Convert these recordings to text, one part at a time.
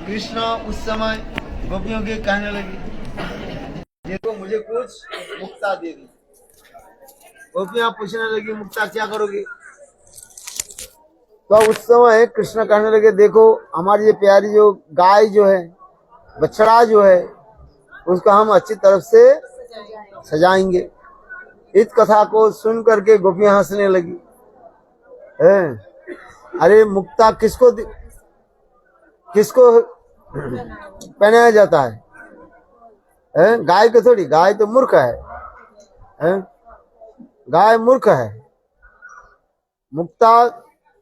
कृष्ण उस समय गोपियों के कहने लगी, देखो मुझे कुछ मुक्ता दे दी। गोपियां पूछने लगी, मुक्ता क्या करोगे? तो उस समय कृष्ण कहने लगे, देखो हमारी ये प्यारी जो गाय जो है, बछड़ा जो है, उसको हम अच्छी तरफ से सजाएंगे। इस कथा को सुन करके गोपियां हंसने लगी। अरे मुक्ता किसको पहनाया जाता है? गाय को थोड़ी, गाय तो मूर्ख है। गाय मूर्ख है। मुक्ता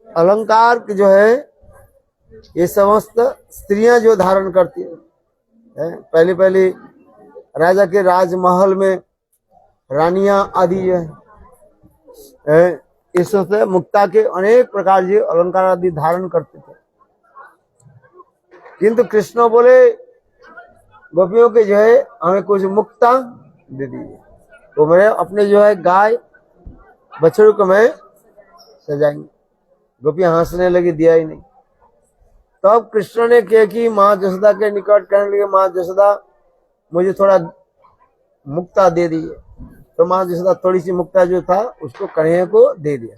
अलंकार जो है ये समस्त स्त्रियां जो धारण करती है। पहले पहले राजा के राजमहल में रानियां आदि जो है इससे मुक्ता के अनेक प्रकार के अलंकार आदि धारण करते थे। किंतु कृष्ण बोले गोपियों के जो है हमें कुछ मुक्ता दे दीजिए, तो मेरे अपने जो है गाय बछड़ों को मैं सजाएंगे। गोपियां हंसने लगी, दिया ही नहीं। तब कृष्ण ने क्या कि माँ जसोदा के निकट कहने लगे, माँ जसोदा मुझे थोड़ा मुक्ता दे दीजिए। तो माँ जसोदा थोड़ी सी मुक्ता जो था उसको कन्हैया को दे दिया।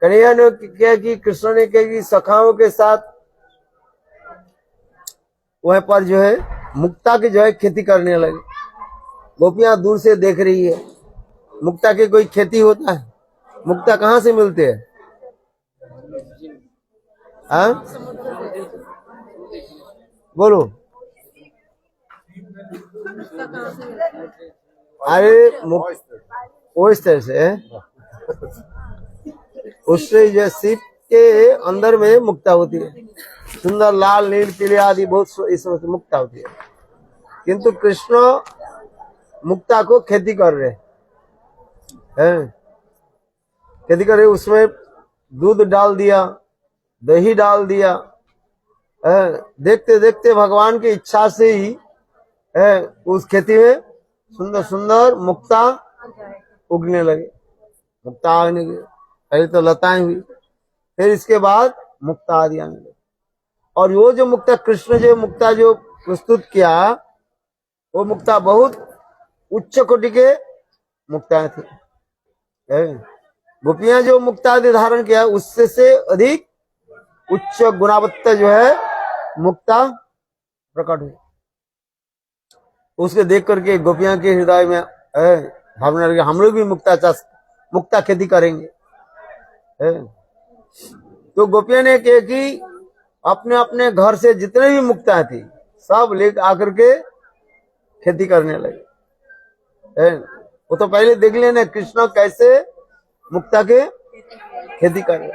कन्हैया ने क्या कि कृष्ण ने क्या कि सखाओं के साथ वह पर जो है मुक्ता की जो है खेती करने लगे। गोपियां दूर से देख रही है, मुक्ता की कोई खेती होता है? मुक्ता कहाँ से मिलते हैं? बोलो। अरे ओइस्टर से, उससे जो सीप के अंदर में मुक्ता होती है, सुंदर लाल नील पीले आदि बहुत इसमें से मुक्ता होती है। किंतु कृष्ण मुक्ता को खेती कर रहे हैं, खेती कर रहे, उसमें दूध डाल दिया, दही डाल दिया। देखते देखते भगवान की इच्छा से ही उस खेती में सुंदर सुंदर मुक्ता उगने लगे। मुक्ता आने लगे, पहले तो लताएं हुई, फिर इसके बाद मुक्ता आदि आने लगे। और वो जो मुक्ता कृष्ण जो मुक्ता जो प्रस्तुत किया, वो मुक्ता बहुत उच्च कोटि के मुक्ता थे। गोपियां जो मुक्ता आदि धारण किया उससे से अधिक उच्च गुणवत्ता जो है मुक्ता प्रकट हुई। उसके देख करके गोपियां के हृदय में भावना लगी, हम लोग भी मुक्ता खेती करेंगे। तो गोपियां ने क्या कि अपने अपने घर से जितने भी मुक्ता थी सब लेकर आकर के खेती करने लगे। वो तो पहले देख लेना कृष्ण कैसे मुक्ता के खेती कर रहे,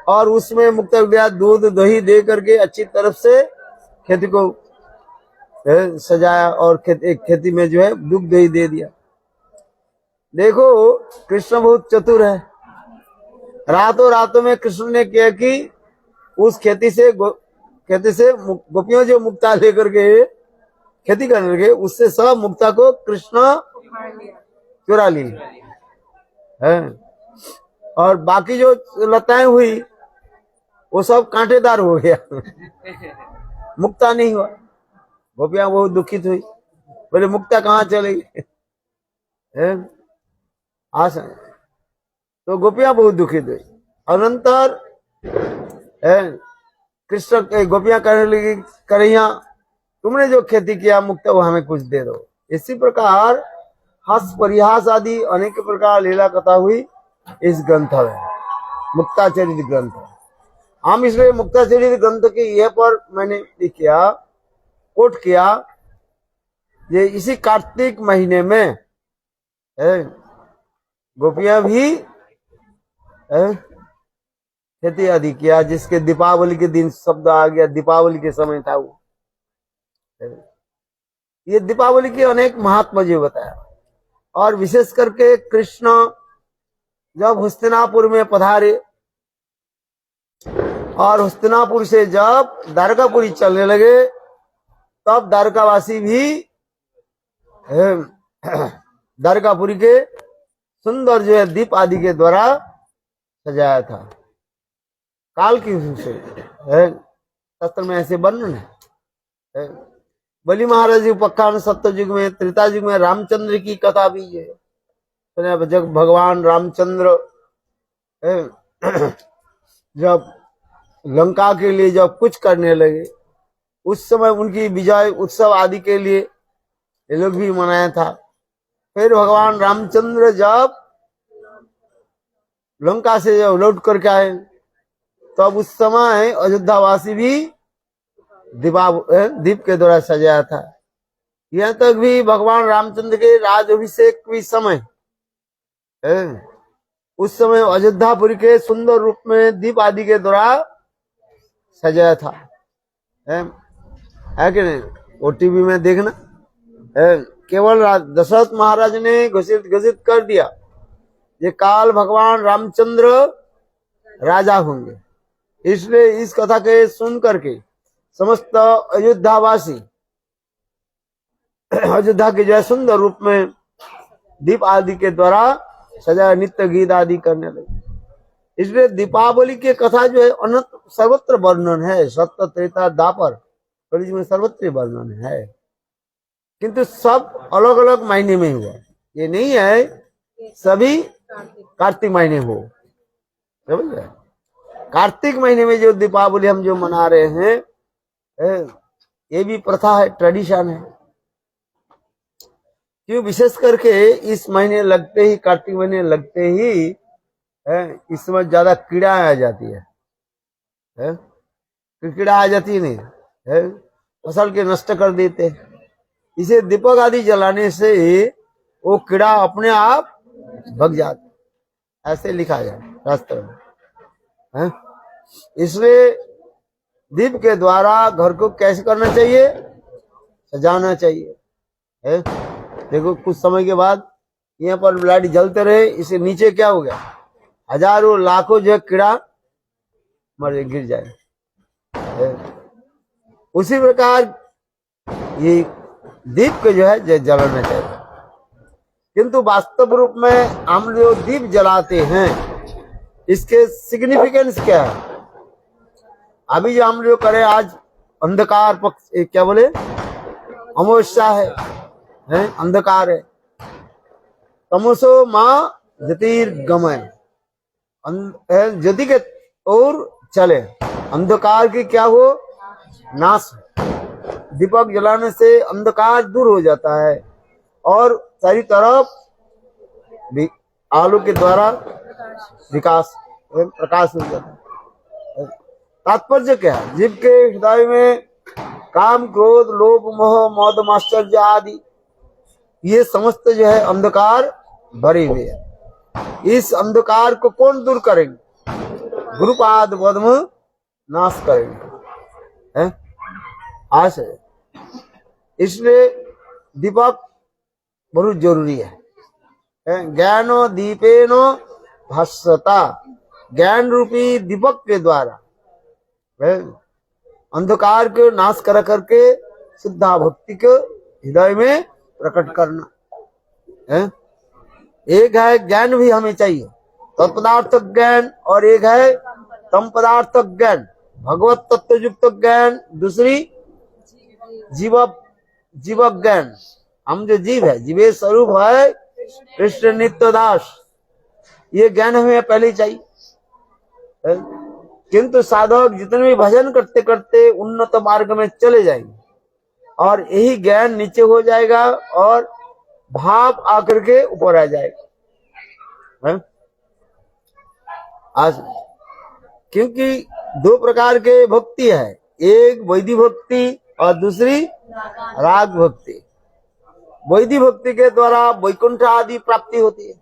और उसमें मुक्ता गया दूध दही दे करके अच्छी तरफ से खेती को सजाया और खेती में जो है दूध दही दे दिया। देखो कृष्ण बहुत चतुर है। रातों रातों में कृष्ण ने किया कि उस खेती से गोपियों जो मुक्ता लेकर के खेती करने लगे, उससे सब मुक्ता को कृष्ण चुरा ली है। और बाकी जो लताएं हुई वो सब कांटेदार हो गया, मुक्ता नहीं हुआ। गोपियां बहुत दुखित हुई, बोले मुक्ता कहाँ चलेगी? तो गोपियां बहुत दुखित हुई। अनंतर कृष्ण गोपियां कहने लगी, कन्हैया तुमने जो खेती किया मुक्ता वो हमें कुछ दे दो। इसी प्रकार हंस परिहास आदि अनेक प्रकार लीला कथा हुई इस ग्रंथ में, मुक्ताचरित ग्रंथ। हम इसलिए मुक्ताचरित ग्रंथ के यह पर मैंने किया कोट किया, ये इसी कार्तिक महीने में गोपियां भी खेती आदि किया, जिसके दीपावली के दिन शब्द आ गया, दीपावली के समय था वो। ये दीपावली के अनेक महात्मा जी बताया। और विशेष करके कृष्ण जब हस्तिनापुर में पधारे और हस्तिनापुर से जब द्वारकापुरी चलने लगे, तब द्वारकावासी भी द्वारकापुरी के सुंदर जो है दीप आदि के द्वारा सजाया था। काल की से है, शास्त्र में ऐसे वर्णन है। बलि महाराज उपख्यान सत्य युग में, त्रेता युग में रामचंद्र की कथा भी है। जब भगवान रामचंद्र जब लंका के लिए जब कुछ करने लगे, उस समय उनकी विजय उत्सव आदि के लिए ये लोग भी मनाया था। फिर भगवान रामचंद्र जब लंका से जब लौट करके आए, तब उस समय अयोध्यावासी भी दीप के द्वारा सजाया था। यहाँ तक भी भगवान रामचंद्र के राजाभिषेक भी समय उस समय अयोध्यापुरी के सुंदर रूप में दीप आदि के द्वारा सजाया था, है कि नहीं? वो टीवी में देखना, केवल दशरथ महाराज ने घोषित कर दिया ये काल भगवान रामचंद्र राजा होंगे, इसलिए इस कथा के सुन करके समस्त अयोध्यावासी अयोध्या के जय सुंदर रूप में दीप आदि के द्वारा सजा नित्य गीत आदि करने लगे। इसलिए दीपावली की कथा जो है अनंत सर्वत्र वर्णन है, सत्य त्रेता द्वापर में सर्वत्र वर्णन है, किंतु सब अलग अलग महीने में हुआ। ये नहीं है सभी कार्तिक महीने हो, समझ गए? कार्तिक महीने में जो दीपावली हम जो मना रहे हैं, ये भी प्रथा है, ट्रेडिशन है। क्यों? विशेष करके इस महीने लगते ही, कार्तिक महीने लगते ही इस समय ज्यादा कीड़ा आ जाती है, कीड़ा आ जाती नहीं है, फसल के नष्ट कर देते हैं। इसे दीपक आदि जलाने से वो कीड़ा अपने आप भग जाता, ऐसे लिखा है शास्त्र में। इसलिए दीप के द्वारा घर को कैसे करना चाहिए? सजाना चाहिए, है? देखो कुछ समय के बाद यहाँ पर लाइट जलते रहे, इसे नीचे क्या हो गया, हजारों लाखों जो कीड़ा मर गिर जाए। उसी प्रकार ये दीप के जो है जलाना चाहिए, किंतु वास्तव रूप में हम जो दीप जलाते हैं इसके सिग्निफिकेंस क्या है? अभी जो हम जो करें, आज अंधकार पक्ष, क्या बोले, अमावस्या है, अंधकार है। तमसो माँ ज्योतिर्गमय, ज्योति के ओर चले, अंधकार की क्या हो, नाश। दीपक जलाने से अंधकार दूर हो जाता है और सारी तरफ आलू के द्वारा विकास प्रकाश हो जाता है। तात्पर्य क्या है? जीव के हृदय में काम, क्रोध, लोभ, मोह, मद, माश्चर्य आदि ये समस्त जो है अंधकार भरे हुए है। इस अंधकार को कौन दूर करेंगे? गुरुपाद पद्म नाश करेंगे, है? आश है। इसलिए दीपक बहुत जरूरी है। ज्ञानो दीपेनो भास्वता, ज्ञान रूपी दीपक के द्वारा अंधकार को नाश कर करके शुद्धा भक्ति को हृदय में प्रकट करना है। एक है ज्ञान भी हमें चाहिए, तत्पदार्थ ज्ञान, और एक है तम पदार्थ ज्ञान, भगवत तत्व युक्त ज्ञान, दूसरी जीव ज्ञान। हम जो जीव है, जीवे स्वरूप है कृष्ण नित्य दास, ये ज्ञान हमें पहले ही चाहिए। किंतु साधक जितने भी भजन करते करते उन्नत मार्ग में चले जाएंगे और यही ज्ञान नीचे हो जाएगा और भाव आकर के ऊपर आ जाएगा। आज क्योंकि दो प्रकार के भक्ति है, एक वैदिक भक्ति और दूसरी राग भक्ति। वैदिक भक्ति के द्वारा वैकुंठ आदि प्राप्ति होती है।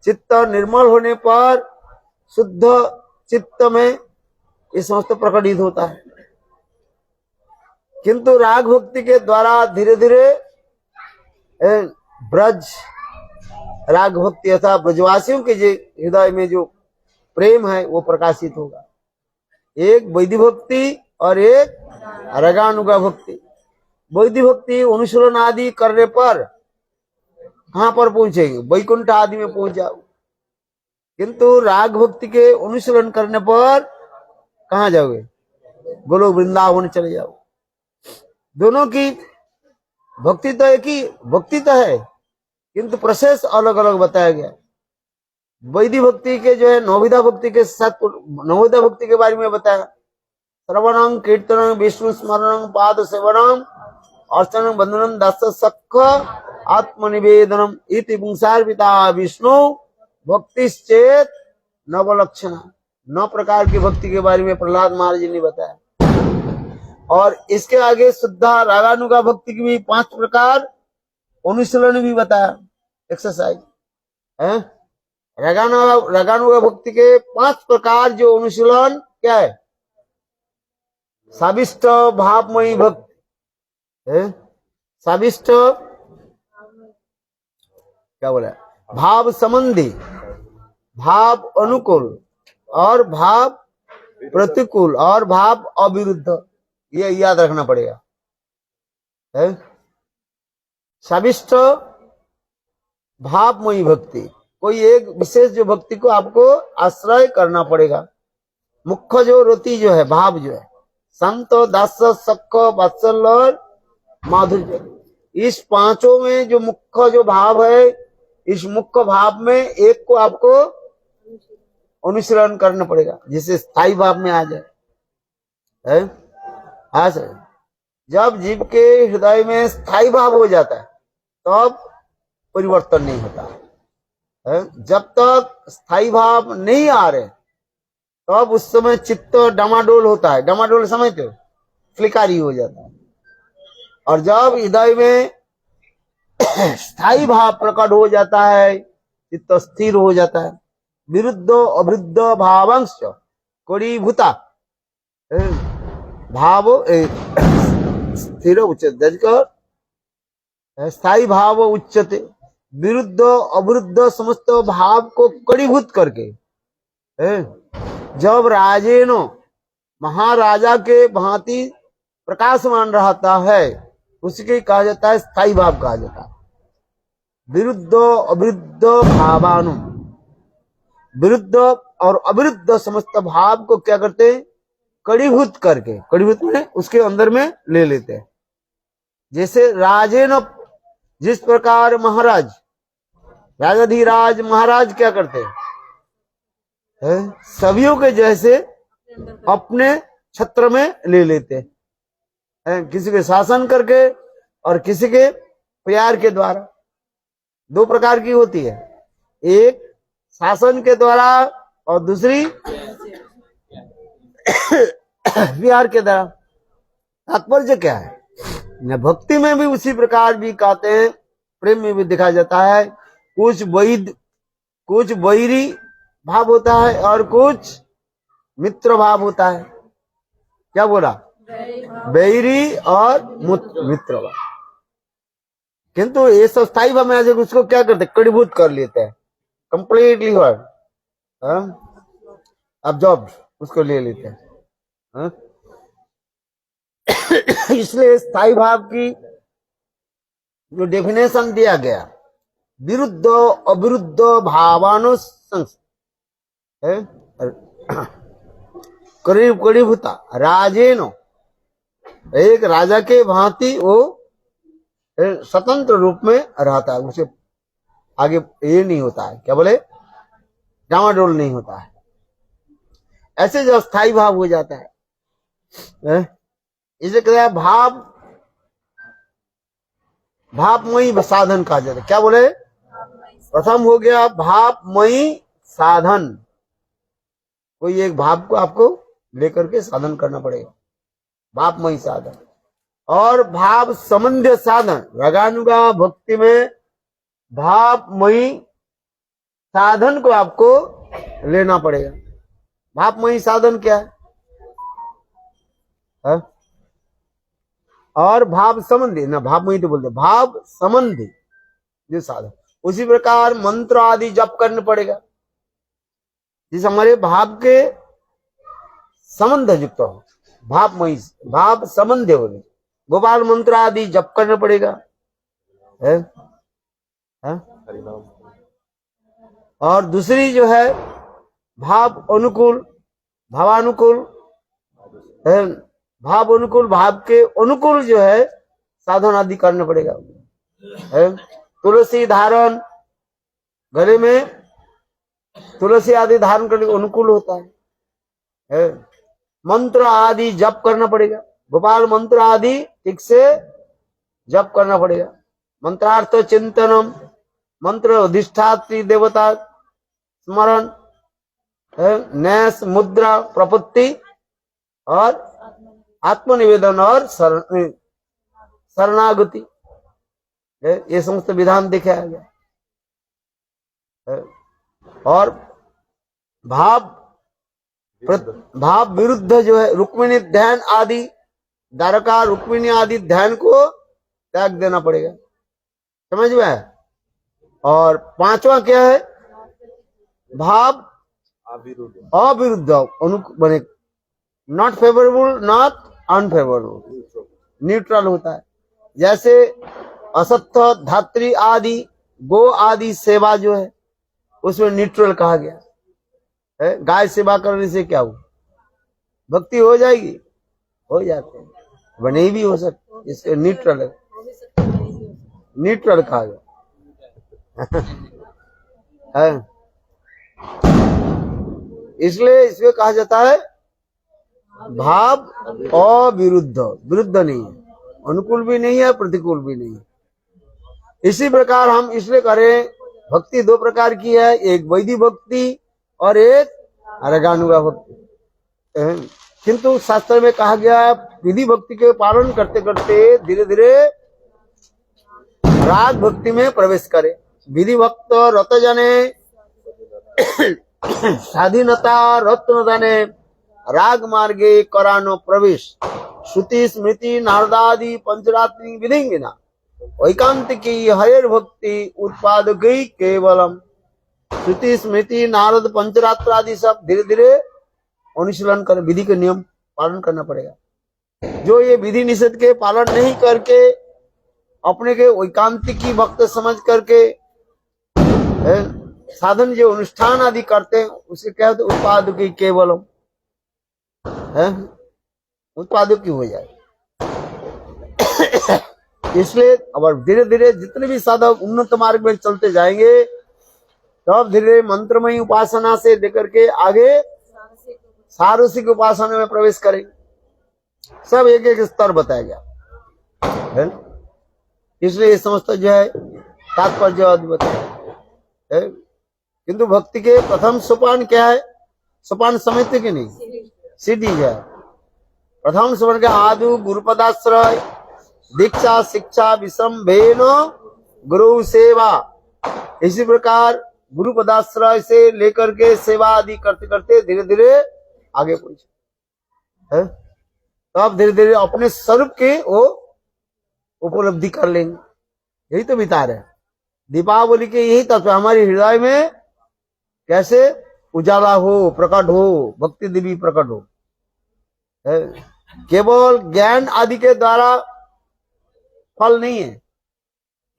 चित्त निर्मल होने पर शुद्ध चित्त में ये समस्त प्रकटित होता है। किंतु राग भक्ति के द्वारा धीरे धीरे ब्रज राग भक्ति अर्थात ब्रजवासियों के हृदय में जो प्रेम है वो प्रकाशित होगा। एक वैदिक भक्ति और एक रागानुगा भक्ति। वैदिक भक्ति अनुशीलन आदि करने पर कहां पर पहुंचेगी? वैकुंठ आदि में पहुंच जाओ। किंतु राग भक्ति के अनुशीलन करने पर कहाँ जाओगे? गोलोक वृंदावन चले जाओ। दोनों की भक्ति तो एक ही भक्ति तो है, किंतु प्रोसेस अलग अलग बताया गया। वैदिक भक्ति के जो है नवविधा भक्ति के साथ नवविधा भक्ति के बारे में बताया। श्रवणं कीर्तनं विष्णु स्मरणं पाद सेवनम अर्चनं बंधनम दास सख आत्मनिवेदनम इति पुंसार्पिता विष्णु भक्तिश्चेत नवलक्षण। 9 प्रकार की भक्ति के बारे में प्रहलाद महाराज जी ने बताया। और इसके आगे शुद्धा रागानुगा भक्ति की भी 5 प्रकार अनुशीलन भी बताया, एक्सरसाइज है। रागानुगा भक्ति के 5 प्रकार जो अनुशीलन क्या है? साविष्ट भावमयी भक्ति है, साविष्ट क्या बोला, भाव संबंधी, भाव अनुकूल और भाव प्रतिकूल और भाव अविरुद्ध, ये याद रखना पड़ेगा है। साविष्ट भावमयी भक्ति, कोई एक विशेष जो भक्ति को आपको आश्रय करना पड़ेगा। मुख्य जो रति जो है, भाव जो है, संत दास सख वात्सल्य और माधुर्य, इस 5 में जो मुख्य जो भाव है, इस मुख्य भाव में एक को आपको अनुशीलन करना पड़ेगा, जिसे स्थायी भाव में आ जाए है। हाँ सर, जब जीव के हृदय में स्थायी भाव हो जाता है तब परिवर्तन नहीं होता है। जब तक स्थायी भाव नहीं आ रहे तब उस समय चित्त डमाडोल होता है। डमाडोल समझते हो? फ्लिकारी हो जाता है। और जब हृदय में स्थायी भाव प्रकट हो जाता है, चित्त स्थिर हो जाता है। विरुद्ध अविरुद्ध भावांश कोड़ीभूता भाव स्थिर उच्चते, स्थायी भाव उच्चते। विरुद्ध अविरुद्ध समस्त भाव को कड़ीभूत करके जब राजेनो महाराजा के भांति प्रकाशमान रहता है, उसके कहा जाता है स्थायी भाव कहा जाता है। विरुद्ध अविरुद्ध भावानु, विरुद्ध और अविरुद्ध समस्त भाव को क्या करते हैं? कड़ीभूत करके, कड़ीभूत में उसके अंदर में ले लेते हैं। जैसे राजेन, जिस प्रकार महाराज राजाधिराज महाराज क्या करते हैं? सभियों के जैसे अपने छत्र में ले लेते हैं, किसी के शासन करके और किसी के प्यार के द्वारा। 2 प्रकार की होती है, एक शासन के द्वारा और दूसरी प्यार के द्वारा। तात्पर्य क्या है? भक्ति में भी उसी प्रकार भी कहते हैं, प्रेम में भी दिखा जाता है। कुछ वैरी भाव होता है और कुछ मित्र भाव होता है। क्या बोला? वैरी और मित्र भाव। किंतु ये सब स्थायी भाव में आ जाए, उसको क्या करते? कड़ीभूत कर लेते हैं, कंप्लीटली अब्जॉर्ब उसको ले लेते हैं। इसलिए स्थायी भाव की जो डेफिनेशन दिया गया, विरुद्ध अविरुद्ध भावानुसंस है, कड़ीभूता राजेनो, एक राजा के भांति वो स्वतंत्र रूप में रहता है। उसे आगे ये नहीं होता है, क्या बोले, डामाडोल नहीं होता है। ऐसे जो स्थायी भाव हो जाता है, इसे कहते हैं भावमयी साधन कहा जाता है। क्या बोले? प्रथम हो गया भावमयी साधन। कोई एक भाव को आपको लेकर के साधन करना पड़ेगा, भावमयी साधन। और भाव संबंधी साधन, रागानुगा भक्ति में भावमयी साधन को आपको लेना पड़ेगा। भावमयी साधन क्या है? और भाव संबंधी, ना भावमयी तो बोलते, भाव संबंधी जो साधन, उसी प्रकार मंत्र आदि जप करना पड़ेगा जिस हमारे भाव के संबंध युक्त हो, भावमयी भाव संबंधी हो। गोपाल मंत्र आदि जप करना पड़ेगा है? और दूसरी जो है भाव अनुकूल, भावानुकूल, भाव अनुकूल, भाव के अनुकूल जो है साधन आदि करना पड़ेगा। तुलसी धारण, गले में तुलसी आदि धारण करने के अनुकूल होता है। मंत्र आदि जप करना पड़ेगा, गोपाल मंत्र आदि ठीक से जप करना पड़ेगा। मंत्रार्थ चिंतनम, मंत्र अधिष्ठात्री देवता स्मरण, न्यास मुद्रा प्रपत्ति और आत्मनिवेदन और शरणागति, ये समस्त विधान दिखाया गया। और भाव विरुद्ध जो है रुक्मिणी ध्यान आदि, द्वारका रुक्मिणी आदि ध्यान को त्याग देना पड़ेगा, समझ में। और पांचवा क्या है, भाव अविरुद्ध बने, not favourable not unfavourable, neutral होता है। जैसे असत्य धात्री आदि गो आदि सेवा जो है उसमें न्यूट्रल कहा गया है। गाय सेवा करने से क्या हुआ, भक्ति हो जाएगी, हो जाते हैं, वह नहीं भी हो सकती, इसके न्यूट्रल है, न्यूट्रल कहा गया है। इसलिए इसमें कहा जाता है भाव अविरुद्ध, विरुद्ध नहीं है, अनुकूल भी नहीं है, प्रतिकूल भी नहीं है। इसी प्रकार हम इसलिए करें, भक्ति दो प्रकार की है, एक वैदिक भक्ति और एक रागानुगा भक्ति। किंतु शास्त्र में कहा गया विधि भक्ति के पालन करते करते धीरे धीरे राग भक्ति में प्रवेश करे। विधि भक्त रत जाने स्वाधीनता रत्न जाने राग मार्गे करानो प्रवेश, श्रुति स्मृति नारदादि पंचरात्रि विधिंगिना वैकांतिकी हरेर भक्ति उत्पादकी केवलम। श्रुति स्मृति नारद पंचरात्र आदि सब धीरे धीरे अनुशीलन कर, विधि के नियम पालन करना पड़ेगा। जो ये विधि निषेध के पालन नहीं करके अपने के वैकांतिकी भक्त समझ करके साधन जो अनुष्ठान आदि करते हैं उसे क्या होता है, उत्पादकी केवलम, उत्पादकी हो जाए। इसलिए अब धीरे धीरे जितने भी साधक उन्नत मार्ग में चलते जाएंगे तब धीरे धीरे मंत्रमयी उपासना से लेकर के आगे सारसिक उपासना में प्रवेश करेंगे। सब एक एक स्तर बताया गया है। इसलिए समस्त जो है तात्पर्य बताया। किंतु भक्ति के प्रथम सोपान क्या है, सोपान समझते कि नहीं, सीढ़ी है। प्रथम सोपान के आदु गुरुपदाश्रय, दीक्षा शिक्षा विषम्भेन गुरु सेवा। इसी प्रकार गुरु पदाश्रय से लेकर के सेवा आदि करते करते धीरे धीरे आगे पहुंचे, तो आप धीरे धीरे अपने स्वरूप के वो उपलब्धि कर लेंगे। यही तो विचार है दीपावली के, यही तत्व हमारे हृदय में कैसे उजाला हो, प्रकट हो, भक्ति देवी प्रकट हो। केवल ज्ञान आदि के द्वारा फल नहीं है,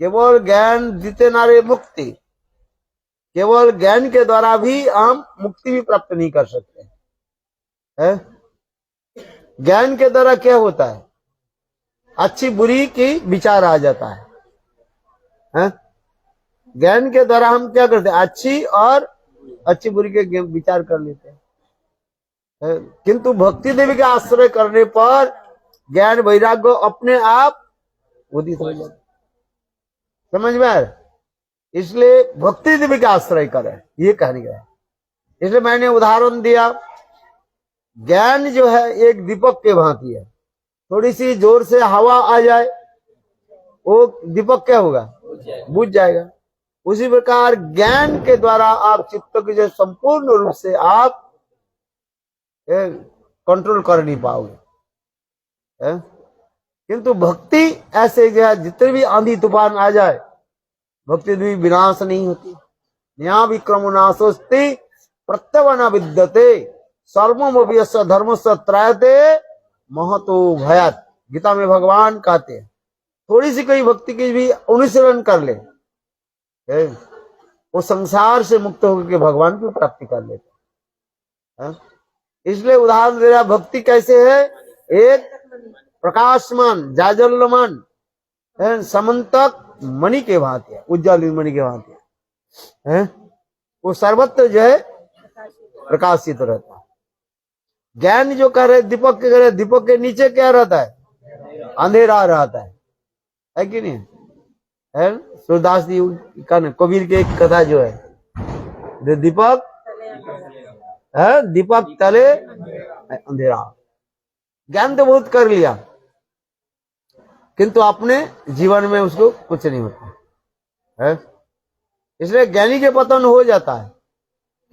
केवल ज्ञान जीते नारे मुक्ति, केवल ज्ञान के द्वारा भी हम मुक्ति भी प्राप्त नहीं कर सकते हैं। ज्ञान के द्वारा क्या होता है, अच्छी बुरी की विचार आ जाता है। ज्ञान के द्वारा हम क्या करते हैं, अच्छी और अच्छी बुरी के विचार कर लेते हैं। किंतु भक्ति देवी का आश्रय करने पर ज्ञान वैराग्य अपने आप उदित हो जाता, समझ में आ रहा? इसलिए भक्ति देवी का आश्रय करें, ये कहने गया। इसलिए मैंने उदाहरण दिया, ज्ञान जो है एक दीपक के भांति है, थोड़ी सी जोर से हवा आ जाए वो दीपक क्या होगा, बुझ जाएगा। उसी प्रकार ज्ञान के द्वारा आप चित्त के जो संपूर्ण रूप से आप कंट्रोल कर नहीं पाओगे। किंतु भक्ति ऐसे जो है, जितने भी आंधी तूफान आ जाए भक्ति भी विनाश नहीं होती। न्या विक्रम नाशोस्ति प्रत्यवना विद्यते सर्वमोभियस्य धर्मस्य त्रायते महतो भयात। गीता में भगवान कहते हैं थोड़ी सी कोई भक्ति की भी अनुशीलन कर ले, वो संसार से मुक्त होकर के भगवान की प्राप्ति कर लेते हैं। इसलिए उदाहरण दे रहा, भक्ति कैसे है, एक प्रकाशमान जाजल्यमान समन्तक मणि के भांति है, उज्ज्वल मणि के भांति है, वो सर्वत्र जो है प्रकाशित रहता है। ज्ञान जो कह रहे दीपक के करे, दीपक के नीचे क्या रहता है, अंधेरा रहता है कि नहीं है। सूरदास जी का कबीर की एक कथा जो है, दीपक है, दीपक तले अंधेरा। ज्ञान तो बहुत कर लिया किंतु अपने जीवन में उसको कुछ नहीं होता है। इसलिए ज्ञानी के पतन हो जाता है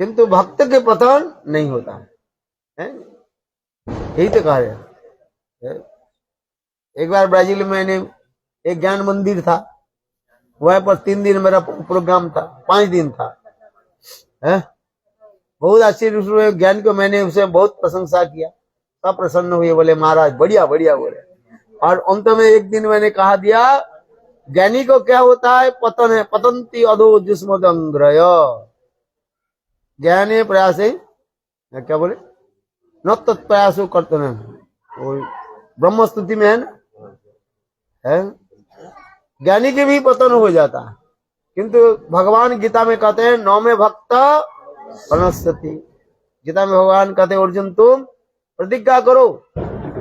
किंतु भक्त के पतन नहीं होता है। यही तो कह रहे। एक बार ब्राजील में मैंने एक ज्ञान मंदिर था, वहां पर 3 दिन मेरा प्रोग्राम था, 5 दिन था है? बहुत अच्छी रूप से ज्ञान को मैंने उसे बहुत प्रशंसा किया, सब प्रसन्न हुए, बोले महाराज बढ़िया बढ़िया बोले। और अंत में एक दिन मैंने कहा दिया, ज्ञानी को क्या होता है, पतन है, पतंती अधो जिस्मदंग्रय ज्ञाने प्रयास क्या बोले, न तत्प्रयासो करते न, ब्रह्म स्तुति में है ना, है ज्ञानी के भी पतन हो जाता है किंतु भगवान गीता में कहते हैं नौमे भक्त प्रणश्यति। गीता में भगवान कहते हैं अर्जुन तुम प्रतिज्ञा करो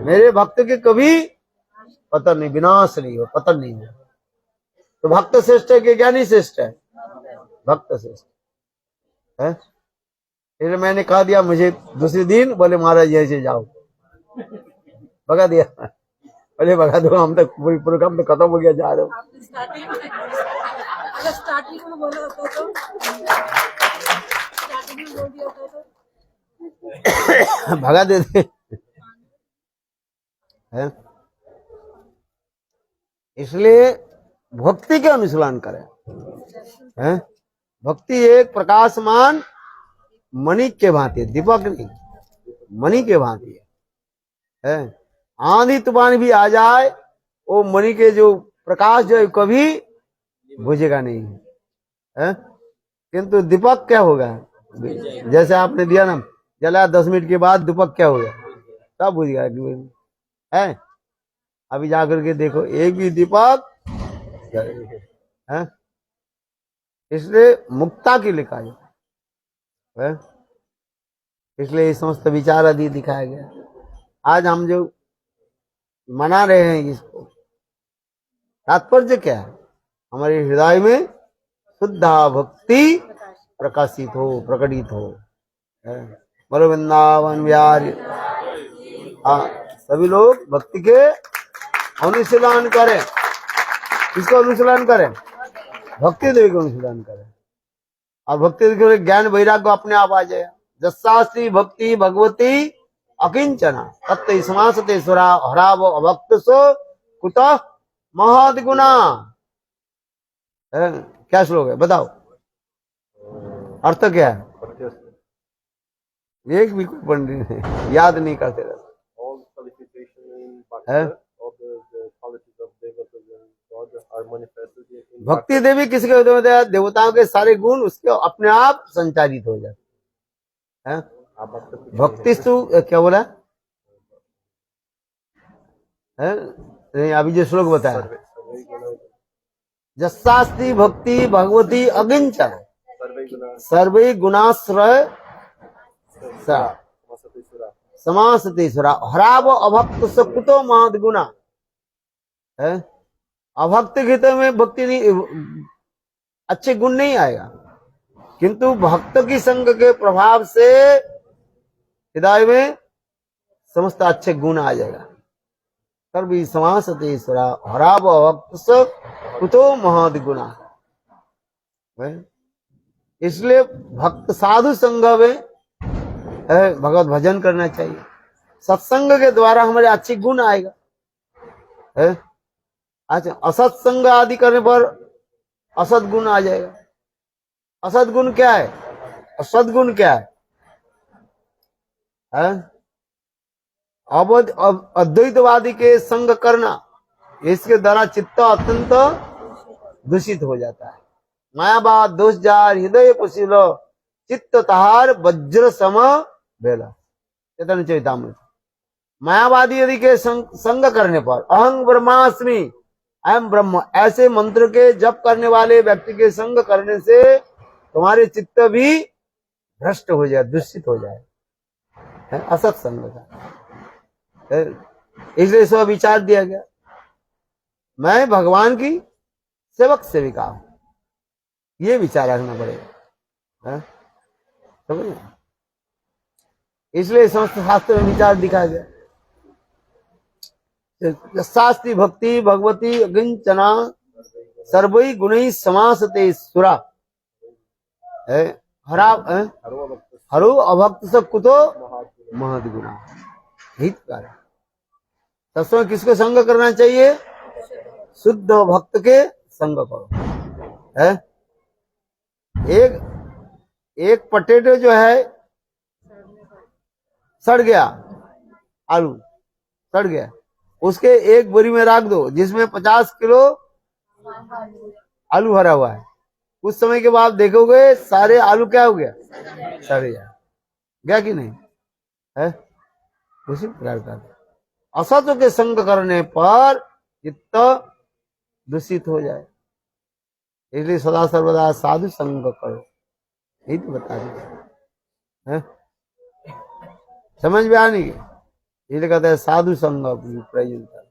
मेरे भक्त के कभी पतन नहीं, विनाश नहीं हो, पतन नहीं हो। तो भक्त श्रेष्ठ है कि ज्ञानी श्रेष्ठ है, भक्त श्रेष्ठ है। फिर मैंने कहा दिया, मुझे दूसरे दिन बोले महाराज ऐसे जाओ, भगा दिया, बोले भगा दो, हम तक पूरी प्रोग्राम तो खत्म हो गया, जा रहे हो। स्टार्टिंग में बोला होता तो, स्टार्टिंग में बोल दिया होता तो भगा देते है। इसलिए भक्ति के अनुसरण करें है। भक्ति एक प्रकाशमान मणि के भांति, दीपक नहीं, मणि के भांति है। आंधी तूफान भी आ जाए, वो मणि के जो प्रकाश जो है कभी बुझेगा नहीं है। किंतु दीपक क्या होगा, जैसे आपने दिया ना, जलाया 10 मिनट के बाद दीपक क्या होगा, तब बुझ गया है। अभी जाकर के देखो एक भी दीपक है। इसलिए मुक्ता की लिखा है, इसलिए समस्त विचार आदि दिखाया गया। आज हम जो मना रहे हैं इसको, तात्पर्य क्या है, हमारे हृदय में शुद्धा भक्ति प्रकाशित हो, प्रकटित हो। बोलो वृंदावन बिहारी। सभी लोग भक्ति के अनुशीलन करें। किसको अनुशीलन करें, भक्ति देवी को अनुशीलन करें, और भक्ति देवी ज्ञान वैराग्य अपने आप आ जाएगा। जस्सास्ति भक्ति भगवती अकिंचना तत्ते समासते सुरा हराव अभक्त सो कुतः महद गुना। क्या श्लोक है बताओ, अर्थ क्या है, एक भी कोई पंडित याद नहीं करते रहते। भक्ति देवी किसके होते हैं, देवताओं के सारे गुण उसके अपने आप संचारित हो जाते हैं। भक्ति क्या बोला है, नहीं अभी जो श्लोक बताया, जस्सास्ति भक्ति भगवती अगिंचन सर्वे गुणाश्रय समासते सुरा हराव अभक्त सकुतो महद गुना है। अभक्त गीत में भक्ति नहीं, अच्छे गुण नहीं आएगा, किंतु भक्त की संग के प्रभाव से हृदय में समस्त अच्छे गुण आ जाएगा। सर्वी समासते सुरा हराव अभक्त सकुतो महद गुना। इसलिए भक्त साधु संग में भगवत भजन करना चाहिए, सत्संग के द्वारा हमारे अच्छे गुण आएगा है। अच्छा, असत्संग आदि करने पर असत गुण आ जाएगा। असत गुण क्या है, असत गुण क्या है? अद्वैतवादी के संग करना, इसके द्वारा चित्त अत्यंत दूषित हो जाता है, मायाबाद दोष जार हृदय पुशील चित्त तहार वज्र सम बेला। चैतन्य चैतामृत। मायावादी यदि के संग करने पर अहं ब्रह्मास्मि अहम ब्रह्म ऐसे मंत्र के जप करने वाले व्यक्ति के संग करने से तुम्हारे चित्त भी भ्रष्ट हो जाए, दूषित हो जाए, असत संग का। इसलिए सब विचार दिया गया, मैं भगवान की सेवक सेविका हूं, ये विचार रखना पड़ेगा। इसलिए समस्त शास्त्र में विचार दिखाया गया। शास्त्री भक्ति भगवती अगिंचना सर्वै गुणै समासते सुरा हरा हरो अभक्त सब कुतो महद गुना। हित कार्य सत्संग किसके संग करना चाहिए? शुद्ध भक्त के संग करो। है एक पटेटो जो है सड़ गया, आलू सड़ गया, उसके एक बोरी में रख दो जिसमें 50 किलो आलू भरा हुआ है। कुछ समय के बाद देखोगे सारे आलू क्या हो गया? सड़ गया कि नहीं? है उसी प्रकार का असत्य के संग करने पर चित्त दूषित हो जाए। इसलिए सदा सर्वदा साधु संग करो, यही तो बता रही। समझ में आने की इसलिए कहते हैं साधु संग प्रयोजन कर।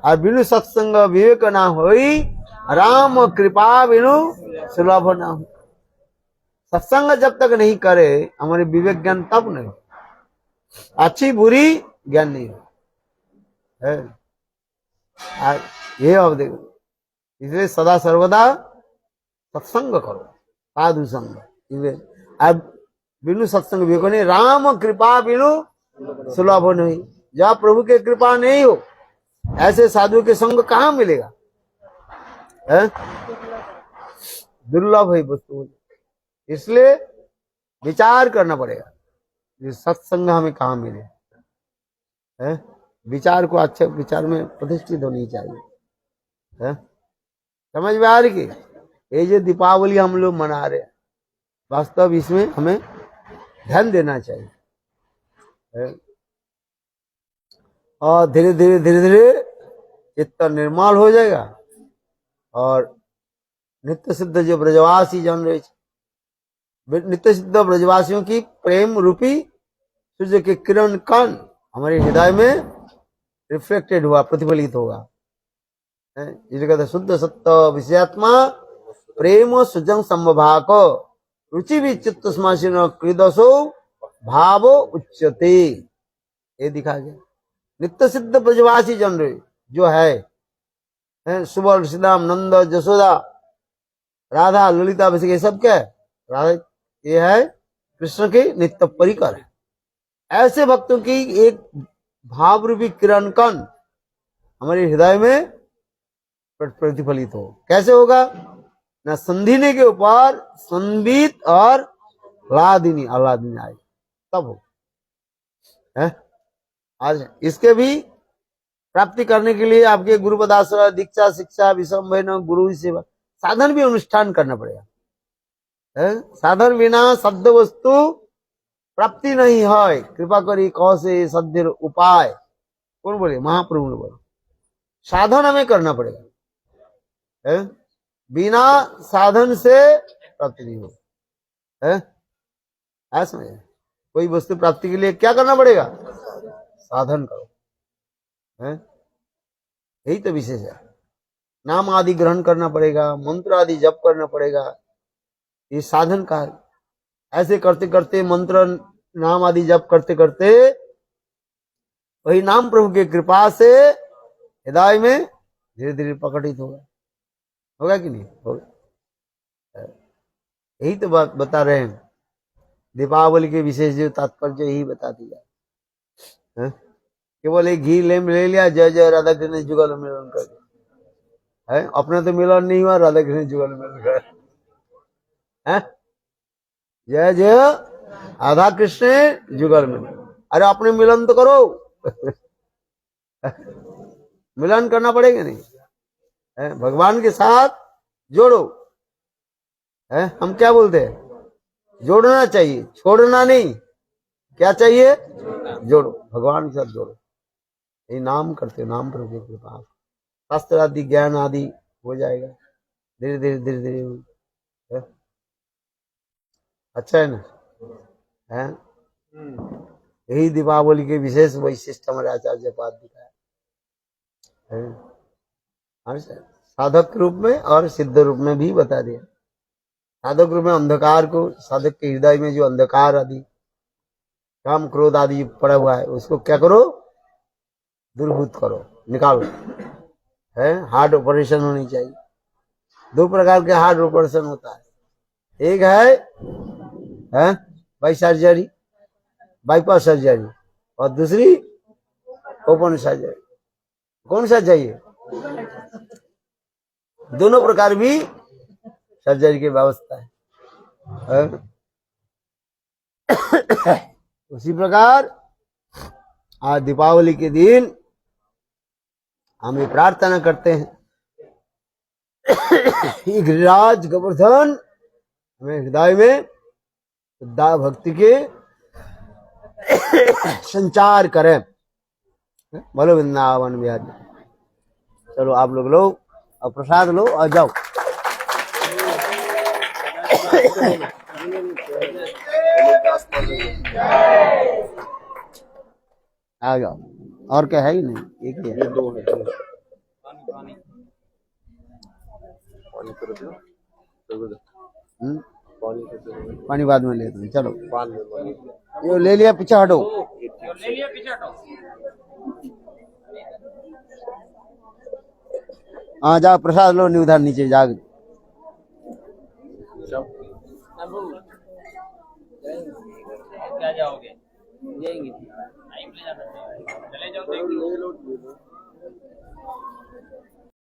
और बिनु सत्संग विवेक ना होई राम कृपा बिनु सुलभ ना हो। सत्संग जब तक नहीं करे हमारे विवेक ज्ञान तब नहीं, अच्छी बुरी ज्ञान नहीं हो है। ये अब देखो, इसलिए सदा सर्वदा सत्संग करो, साधु संग। इसलिए अब बिनु सत्संग विवेक नहीं, राम कृपा बिनु सुलभ नहीं। जब प्रभु की कृपा नहीं हो ऐसे साधु के संग कहाँ मिलेगा? है दुर्लभ है वस्तु। इसलिए विचार करना पड़ेगा ये सत्संग हमें कहाँ मिले। है विचार को अच्छे विचार में प्रतिष्ठित होनी चाहिए। है समझ में आ रही? ये जो दीपावली हम लोग मना रहे हैं वास्तव इसमें हमें ध्यान देना चाहिए। है? और धीरे धीरे चित्त निर्मल हो जाएगा और नित्य सिद्ध जो ब्रजवासी जन रहे, नित्य सिद्ध ब्रजवासियों की प्रेम रूपी सूर्य के किरण कण हमारे हृदय में रिफ्लेक्टेड हुआ, प्रतिफलित होगा। इसलिए कहते शुद्ध सत्य विषयात्मा प्रेम सुजन समभाक रुचि भी चित्त स्माशीन कृदसो भाव उच्यते। ये दिखा गया नित्य सिद्ध ब्रजवासी जन जो है सुवर्ण श्रीराम नंद जसोदा राधा ललिता अभिषेक, ये सब क्या है? राधा ये है कृष्ण के नित्य परिकर है। ऐसे भक्तों की एक भाव रूपी किरण कण हमारे हृदय में प्रतिफलित हो। कैसे होगा? न संधिने के ऊपर संबित और लादिनी अलादिनी आए तब हो। है आज इसके भी प्राप्ति करने के लिए आपके गुरु पदाश्रय दीक्षा शिक्षा विषम गुरु सेवा साधन भी अनुष्ठान करना पड़ेगा। साधन बिना शब्द वस्तु प्राप्ति नहीं है। कृपा करी कौसे सद्य उपाय कौन बोले? महाप्रभु ने बोले साधन हमें करना पड़ेगा। बिना साधन से प्राप्ति नहीं हो। ऐसा कोई वस्तु प्राप्ति के लिए क्या करना पड़ेगा? साधन करो। यही तो विशेष है। नाम आदि ग्रहण करना पड़ेगा, मंत्र आदि जप करना पड़ेगा, ये साधन का है। ऐसे करते करते मंत्र नाम आदि जप करते करते वही नाम प्रभु की कृपा से हृदय में धीरे धीरे प्रकटित होगा कि नहीं होगा? यही तो बात बता रहे हैं। दीपावली के विशेष जो तात्पर्य यही बता दिया। केवल एक घी ले लिया, जय जय राधा कृष्ण जुगल मिलन कर है। अपने तो मिलन नहीं हुआ, राधा कृष्ण जुगल मिलन कर जय जय राधा कृष्ण जुगल मिलन। अरे अपने मिलन तो करो। मिलन करना पड़ेगा नहीं? भगवान के साथ जोड़ो। है। हम क्या बोलते हैं, जोड़ना चाहिए, छोड़ना नहीं। क्या चाहिए, जोड़ो, भगवान के साथ जोड़ो। ये नाम करते हो, नाम प्रभु की कृपा, शास्त्र आदि ज्ञान आदि हो जाएगा धीरे धीरे धीरे धीरे। है? अच्छा है ना, है? यही दीपावली के विशेष वैशिष्ट हमारे आचार्य पाद दिखाया है। साधक के रूप में और सिद्ध रूप में भी बता दिया। साधक रूप में अंधकार को, साधक के हृदय में जो अंधकार आदि काम क्रोध आदि पड़ा हुआ है, उसको क्या करो, दूरभूत करो, निकालो। है, हार्ट ऑपरेशन होनी चाहिए। दो प्रकार के हार्ट ऑपरेशन होता है, एक है बाई सर्जरी, बाईपास सर्जरी, और दूसरी ओपन सर्जरी। कौन सा चाहिए, दोनों प्रकार भी सर्जरी की व्यवस्था है। उसी प्रकार आज दीपावली के दिन हम ये प्रार्थना करते हैं कि गिरिराज गोवर्धन हमें हृदय में शुद्धा भक्ति के संचार करें। बोलो वृंदावन बिहारी। चलो आप लोग लो और प्रसाद लो और जाओ। आ जाओ, और क्या है ही नहीं, एक ही है। दो है, पानी बाद में लेते हैं। चलो ये ले लिया, पीछे हटो। हाँ जाओ, प्रसाद लो, नहीं उधर नीचे जाग। क्या जाओगे, चले जाओ,